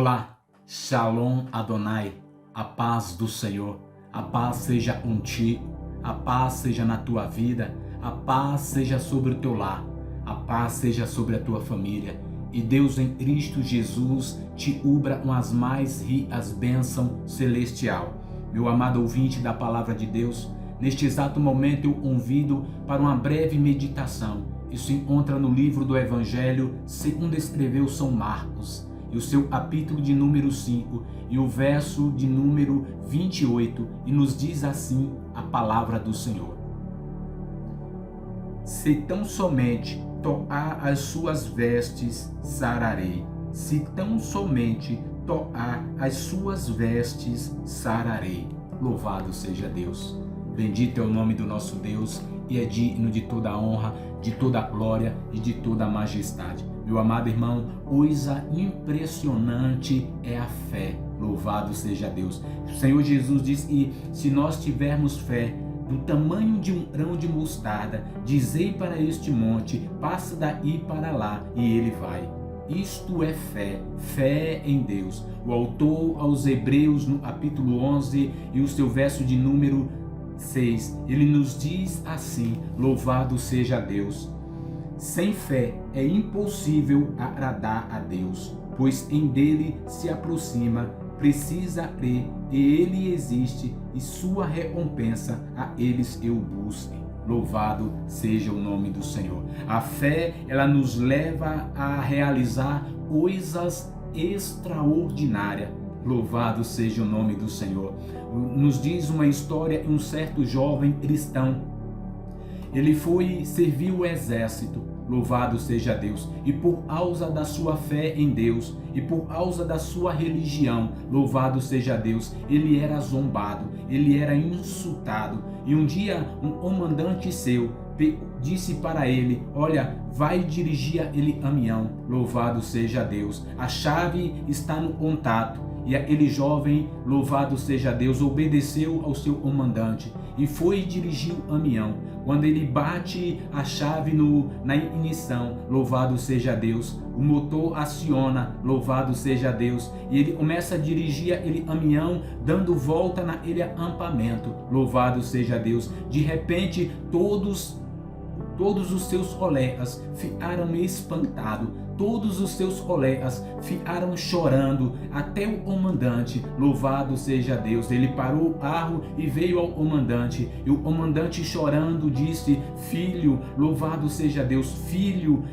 Olá, Shalom Adonai, a paz do Senhor, a paz seja contigo, a paz seja na tua vida, a paz seja sobre o teu lar, a paz seja sobre a tua família, e Deus em Cristo Jesus te ubra com as mais rias bênção celestial. Meu amado ouvinte da palavra de Deus, neste exato momento eu convido para uma breve meditação. Isso se encontra no livro do Evangelho segundo escreveu São Marcos, e o seu capítulo de número 5 e o verso de número 28, e nos diz assim a palavra do Senhor: se tão somente tocar as suas vestes, sararei. Se tão somente tocar as suas vestes, sararei. Louvado seja Deus. Bendito é o nome do nosso Deus, e é digno de toda a honra, de toda a glória e de toda a majestade. Meu amado irmão, coisa impressionante é a fé. Louvado seja Deus. O Senhor Jesus disse que se nós tivermos fé do tamanho de um grão de mostarda, dizei para este monte, passa daí para lá, e ele vai. Isto é fé, fé em Deus. O autor aos Hebreus, no capítulo 11 e o seu verso de número 6, ele nos diz assim: louvado seja Deus. Sem fé é impossível agradar a Deus, pois em dele se aproxima, precisa crer que ele existe e sua recompensa a eles que o busquem. Louvado seja o nome do Senhor. A fé, ela nos leva a realizar coisas extraordinárias. Louvado seja o nome do Senhor. Nos diz uma história de um certo jovem cristão. Ele foi servir o exército, louvado seja Deus, e por causa da sua fé em Deus, e por causa da sua religião, louvado seja Deus, ele era zombado, ele era insultado, e um dia um comandante seu disse para ele: olha, vai dirigir aquele caminhão, louvado seja Deus, a chave está no contato. E aquele jovem, louvado seja Deus, obedeceu ao seu comandante e foi dirigir o caminhão. Quando ele bate a chave na ignição, louvado seja Deus, o motor aciona, louvado seja Deus, e ele começa a dirigir aquele caminhão dando volta naquele acampamento, louvado seja Deus. De repente, todos os seus colegas ficaram espantados, todos os seus colegas ficaram chorando, até o comandante, louvado seja Deus. Ele parou o carro e veio ao comandante, e o comandante chorando disse: filho, louvado seja Deus, filho,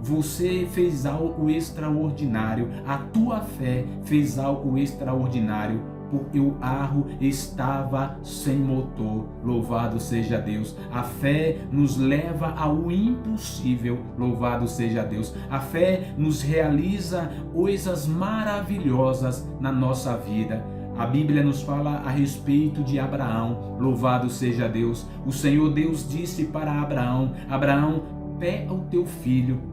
você fez algo extraordinário, a tua fé fez algo extraordinário, porque o carro estava sem motor, louvado seja Deus. A fé nos leva ao impossível, louvado seja Deus. A fé nos realiza coisas maravilhosas na nossa vida. A Bíblia nos fala a respeito de Abraão, louvado seja Deus. O Senhor Deus disse para Abraão: Abraão, pega o teu filho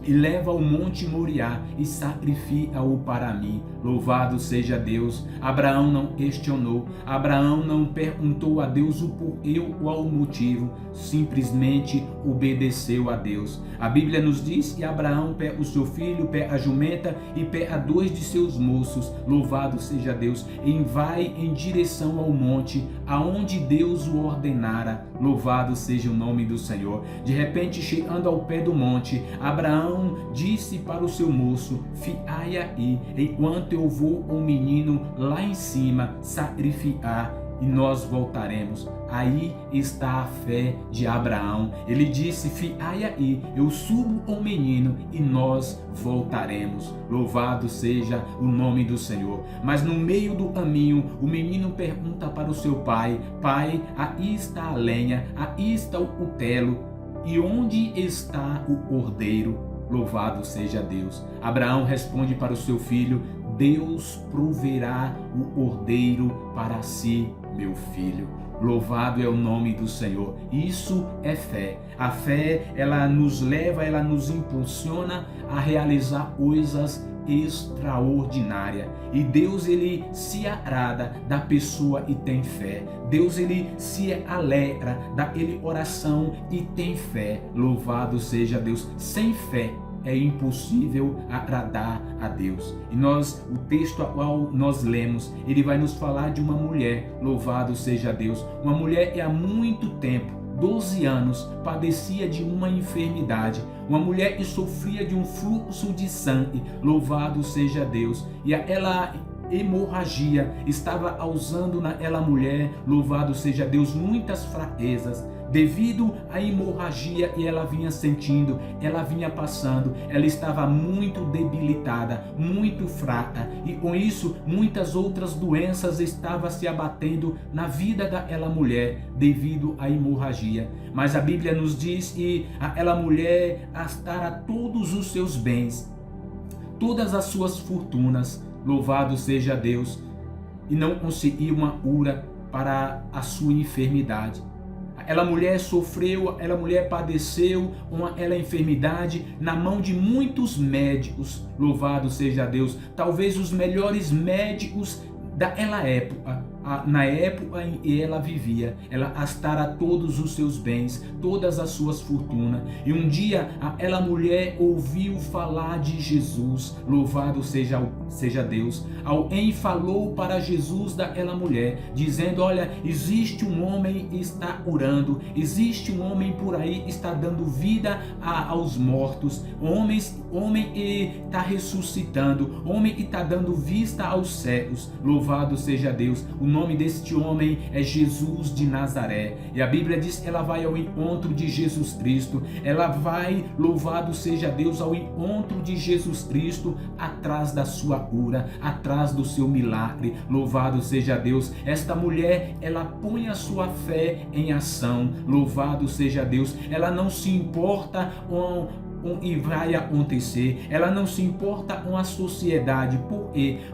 e leva ao monte Moriá e sacrifica-o para mim. Louvado seja Deus. Abraão não questionou, Abraão não perguntou a Deus o porquê ou qual o motivo, simplesmente obedeceu a Deus. A Bíblia nos diz que Abraão pega o seu filho, pega a jumenta e pega 2 de seus moços, louvado seja Deus, e vai em direção ao monte aonde Deus o ordenara, louvado seja o nome do Senhor. De repente, chegando ao pé do monte, Abraão disse para o seu moço: fiai aí, enquanto eu vou o menino lá em cima sacrificar, e nós voltaremos. Aí está a fé de Abraão. Ele disse: fiai aí, eu subo com o menino e nós voltaremos. Louvado seja o nome do Senhor. Mas no meio do caminho, o menino pergunta para o seu pai: pai, aí está a lenha, aí está o cutelo, e onde está o cordeiro? Louvado seja Deus. Abraão responde para o seu filho: Deus proverá o cordeiro para si, meu filho. Louvado é o nome do Senhor. Isso é fé. A fé, ela nos leva, ela nos impulsiona a realizar coisas extraordinárias. E Deus, ele se agrada da pessoa e tem fé. Deus, ele se alegra daquele oração e tem fé. Louvado seja Deus. Sem fé é impossível agradar a Deus. E o texto ao qual nós lemos, ele vai nos falar de uma mulher, louvado seja Deus. Uma mulher que há muito tempo, 12 anos, padecia de uma enfermidade. Uma mulher que sofria de um fluxo de sangue, louvado seja Deus. E ela hemorragia estava causando naquela mulher, louvado seja Deus, muitas fraquezas. Devido à hemorragia que ela vinha sentindo, ela vinha passando, ela estava muito debilitada, muito fraca, e com isso muitas outras doenças estavam se abatendo na vida daquela mulher devido à hemorragia. Mas a Bíblia nos diz que aquela mulher gastara todos os seus bens, todas as suas fortunas, louvado seja Deus, e não conseguia uma cura para a sua enfermidade. Aquela mulher sofreu, aquela mulher padeceu aquela enfermidade na mão de muitos médicos, louvado seja Deus, talvez os melhores médicos daquela época. Na época em que ela vivia, ela gastara todos os seus bens, todas as suas fortunas, e um dia aquela mulher ouviu falar de Jesus, louvado seja Deus. Alguém falou para Jesus daquela mulher, dizendo: olha, existe um homem que está curando, existe um homem por aí que está dando vida aos mortos, homem que está ressuscitando, homem que está dando vista aos cegos, louvado seja Deus. O nome deste homem é Jesus de Nazaré, e a Bíblia diz que ela vai ao encontro de Jesus Cristo, ela vai, louvado seja Deus, ao encontro de Jesus Cristo, atrás da sua cura, atrás do seu milagre, louvado seja Deus. Esta mulher, ela põe a sua fé em ação, louvado seja Deus. Ela não se importa e vai acontecer, ela não se importa com a sociedade.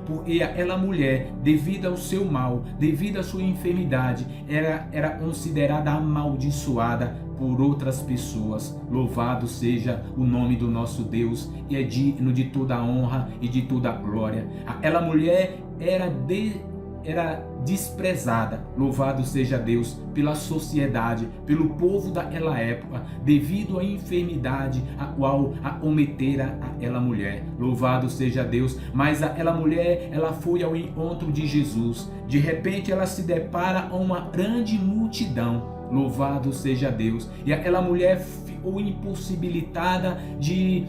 Porque aquela mulher, devido ao seu mal, devido à sua enfermidade, era considerada amaldiçoada por outras pessoas. Louvado seja o nome do nosso Deus, e é digno de toda a honra e de toda a glória. Aquela mulher era desprezada, louvado seja Deus, pela sociedade, pelo povo daquela época, devido à enfermidade a qual acometera aquela mulher, louvado seja Deus. Mas aquela mulher, ela foi ao encontro de Jesus. De repente ela se depara com uma grande multidão, louvado seja Deus, e aquela mulher ficou impossibilitada de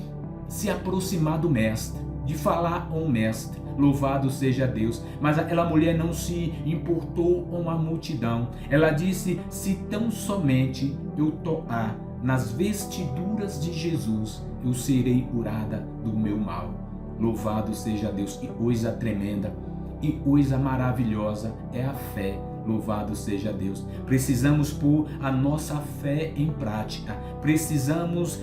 se aproximar do mestre, de falar com o mestre, louvado seja Deus. Mas aquela mulher não se importou com a multidão. Ela disse: se tão somente eu tocar nas vestiduras de Jesus, eu serei curada do meu mal. Louvado seja Deus. Que coisa tremenda, que coisa maravilhosa é a fé. Louvado seja Deus. Precisamos pôr a nossa fé em prática. Precisamos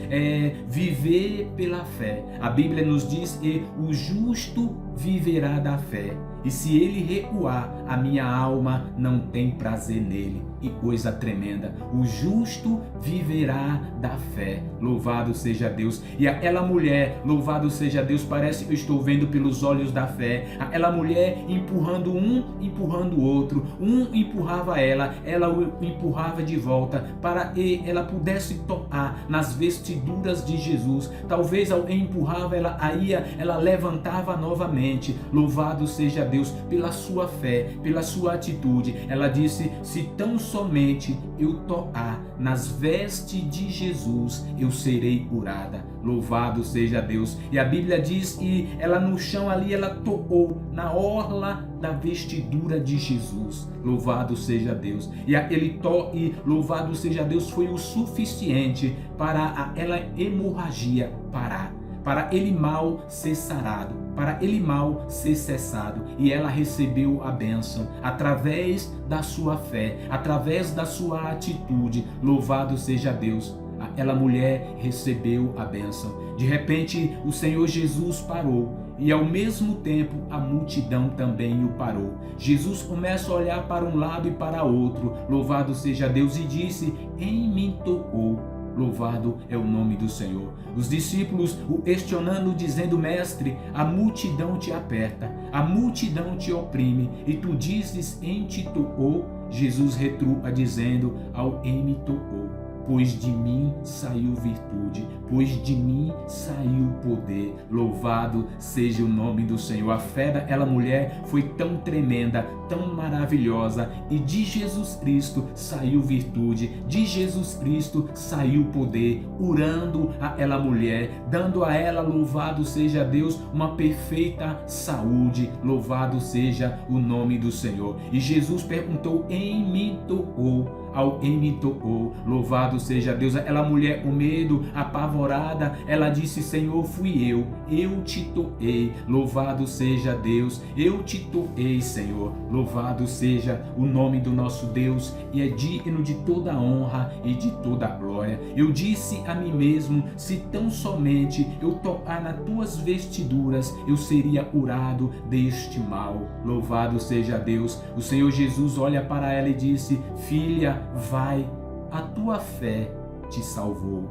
viver pela fé. A Bíblia nos diz que o justo viverá da fé. E se ele recuar, a minha alma não tem prazer nele. Que coisa tremenda. O justo viverá da fé. Louvado seja Deus. E aquela mulher, louvado seja Deus, parece que eu estou vendo pelos olhos da fé. Aquela mulher empurrando empurrando o outro. Empurrava ela o empurrava de volta, para que ela pudesse tocar nas vestiduras de Jesus. Talvez alguém empurrava, ela levantava novamente. Louvado seja Deus pela sua fé, pela sua atitude. Ela disse: se tão somente eu tocar nas vestes de Jesus, eu serei curada. Louvado seja Deus. E a Bíblia diz que ela no chão ali, ela tocou na orla da vestidura de Jesus. Louvado seja Deus. E aquele toque, louvado seja Deus, foi o suficiente para aquela hemorragia parar, para ele mal ser sarado, para ele mal ser cessado. E ela recebeu a bênção através da sua fé, através da sua atitude. Louvado seja Deus. Aquela mulher recebeu a bênção. De repente o Senhor Jesus parou, e ao mesmo tempo a multidão também o parou. Jesus começa a olhar para um lado e para outro, louvado seja Deus, e disse: em mim tocou. Louvado é o nome do Senhor. Os discípulos o questionando, dizendo: mestre, a multidão te aperta, a multidão te oprime, e tu dizes: em ti tocou. Jesus retruca dizendo: alguém me tocou. pois de mim saiu virtude, pois de mim saiu poder. Louvado seja o nome do Senhor. A fé daquela mulher foi tão tremenda, tão maravilhosa, e de Jesus Cristo saiu virtude, de Jesus Cristo saiu poder, curando aquela mulher, dando a ela, louvado seja Deus, uma perfeita saúde. Louvado seja o nome do Senhor. E Jesus perguntou: quem me tocou? Alguém me tocou. Louvado seja Deus. Aquela mulher com medo, apavorada, ela disse: Senhor, fui eu te toquei. Louvado seja Deus, eu te toquei, Senhor. Louvado seja o nome do nosso Deus, e é digno de toda honra e de toda glória. Eu disse a mim mesmo: se tão somente eu tocar nas tuas vestiduras, eu seria curado deste mal. Louvado seja Deus. O Senhor Jesus olha para ela e disse: filha, vai, a tua fé te salvou.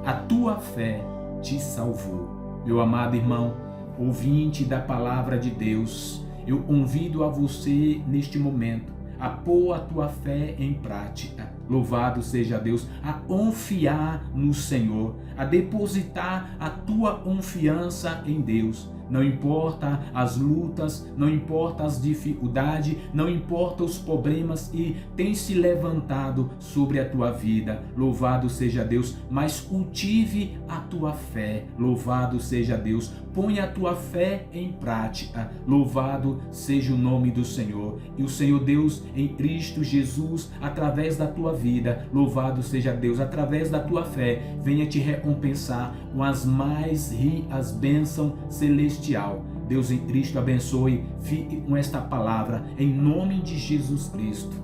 A tua fé te salvou. Meu amado irmão, ouvinte da palavra de Deus, eu convido a você neste momento a pôr a tua fé em prática. Louvado seja Deus, a confiar no Senhor, a depositar a tua confiança em Deus. Não importa as lutas, não importa as dificuldades, não importa os problemas que têm se levantado sobre a tua vida. Louvado seja Deus, mas cultive a tua fé. Louvado seja Deus, põe a tua fé em prática. Louvado seja o nome do Senhor. E o Senhor Deus em Cristo Jesus, através da tua vida, louvado seja Deus, através da tua fé, venha te recompensar com as mais ricas bênçãos celestiais. Deus em Cristo abençoe. Fique com esta palavra em nome de Jesus Cristo.